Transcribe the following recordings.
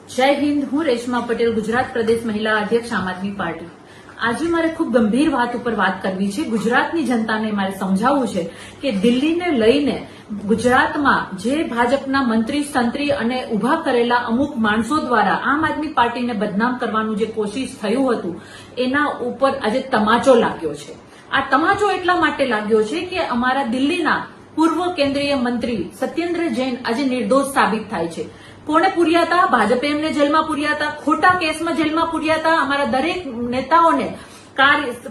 જય હિન્દ। હું રેશમા પટેલ, ગુજરાત પ્રદેશ મહિલા અધ્યક્ષ આમ આદમી પાર્ટી। આજે મારે ખૂબ ગંભીર વાત ઉપર વાત કરવી છે। ગુજરાતની જનતાને મારે સમજાવવું છે કે દિલ્હીને લઈને ગુજરાતમાં જે ભાજપના મંત્રી સંત્રી અને ઉભા કરેલા અમુક માણસો દ્વારા આમ આદમી પાર્ટીને બદનામ કરવાનું જે કોશિશ થયું હતું એના ઉપર આજે તમાચો લાગ્યો છે। આ તમાચો એટલા માટે લાગ્યો છે કે અમારા દિલ્હીના પૂર્વ કેન્દ્રીય મંત્રી સત્યેન્દ્ર જૈન આજે નિર્દોષ સાબિત થાય છે। કોણે પૂર્યા હતા? ભાજપે એમને જેલમાં પૂર્યા હતા, ખોટા કેસમાં જેલમાં પૂર્યા હતા। અમારા દરેક નેતાઓને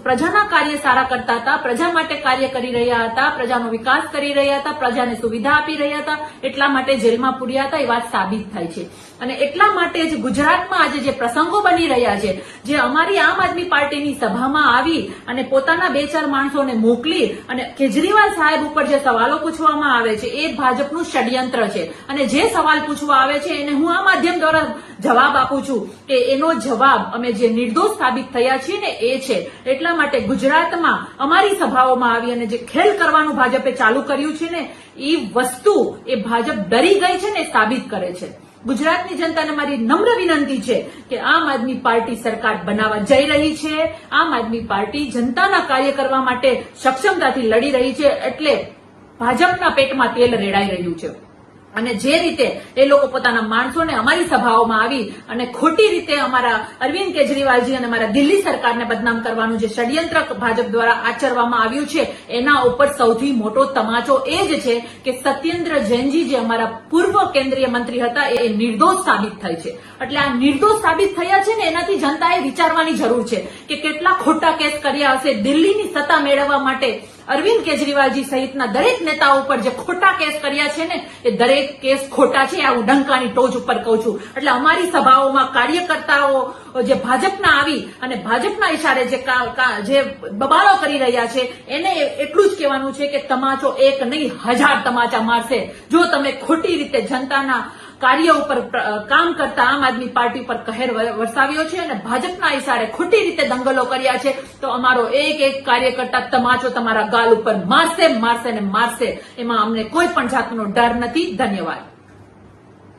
પ્રજાના કાર્ય સારા કરતા હતા, પ્રજા માટે કાર્ય કરી રહ્યા હતા, પ્રજાનો વિકાસ કરી રહ્યા હતા, પ્રજાને સુવિધા આપી રહ્યા હતા, એટલા માટે જેલમાં પૂર્યા હતા। એ વાત સાબિત થાય છે અને એટલા માટે જ ગુજરાતમાં આજે જે પ્રસંગો બની રહ્યા છે, જે અમારી આમ આદમી પાર્ટીની સભામાં આવી અને પોતાના 2-4 માણસોને મોકલી અને કેજરીવાલ સાહેબ ઉપર જે સવાલો પૂછવામાં આવે છે એ ભાજપનું ષડયંત્ર છે અને જે સવાલ પૂછવા આવે છે એને હું આ માધ્યમ દ્વારા જવાબ આપું છું કે એનો જવાબ અમે જે નિર્દોષ સાબિત થયા છીએ ને એ છે। એટલા માટે ગુજરાતમાં અમારી સભાઓમાં આવી અને જે ખેલ કરવાનું ભાજપે ચાલુ કર્યું છે ને એ વસ્તુ એ ભાજપ ડરી ગઈ છે ને સાબિત કરે છે। ગુજરાતની જનતાને મારી નમ્ર વિનંતી છે કે આમ આદમી પાર્ટી સરકાર બનાવવા જઈ રહી છે। આમ આદમી પાર્ટી જનતાના કાર્ય કરવા માટે સક્ષમતાથી લડી રહી છે, એટલે ભાજપના પેટમાં તેલ રેડાઈ રહ્યું છે અને જે રીતે એ લોકો પોતાના માણસોને અમારી સભાઓમાં આવી અને ખોટી રીતે અમારા અરવિંદ કેજરીવાલજી અને અમારા દિલ્હી સરકારને બદનામ કરવાનું જે ષડયંત્ર ભાજપ દ્વારા આચરવામાં આવ્યું છે એના ઉપર સૌથી મોટો તમાચો એ જ છે કે સત્યેન્દ્ર જૈનજી જે અમારા પૂર્વ કેન્દ્રીય મંત્રી હતા એ નિર્દોષ સાબિત થાય છે। એટલે આ નિર્દોષ સાબિત થયા છે ને એનાથી જનતાએ વિચારવાની જરૂર છે કે કેટલા ખોટા કેસ કર્યા હશે દિલ્હીની સત્તા મેળવવા માટે। અરવિંદ કેજરીવાલજી સહિતના દરેક નેતાઓ ઉપર જે ખોટા કેસ કર્યા છે ને એ દરેક કેસ ખોટા છે। આ હું ડંકાની ટોચ ઉપર કહું છું। એટલે અમારી સભાઓમાં કાર્યકર્તાઓ જે ભાજપના આવી અને ભાજપના ઇશારે જે બબાલો કરી રહ્યા છે એને એટલું જ કહેવાનું છે કે તમાચો એક નહીં 1000 તમાચા મારશે જો તમે ખોટી રીતે જનતાના કાર્ય ઉપર કામ કરતા આમ આદમી પાર્ટી પર કહેર વરસાવ્યો છે અને ભાજપના ઇશારે ખોટી રીતે દંગલો કર્યા છે તો અમારો એક કાર્યકર્તા તમાચો તમારા ગાલ ઉપર મારશે ને મારશે। એમાં અમને કોઈ પણ જાતનો ડર નથી। ધન્યવાદ।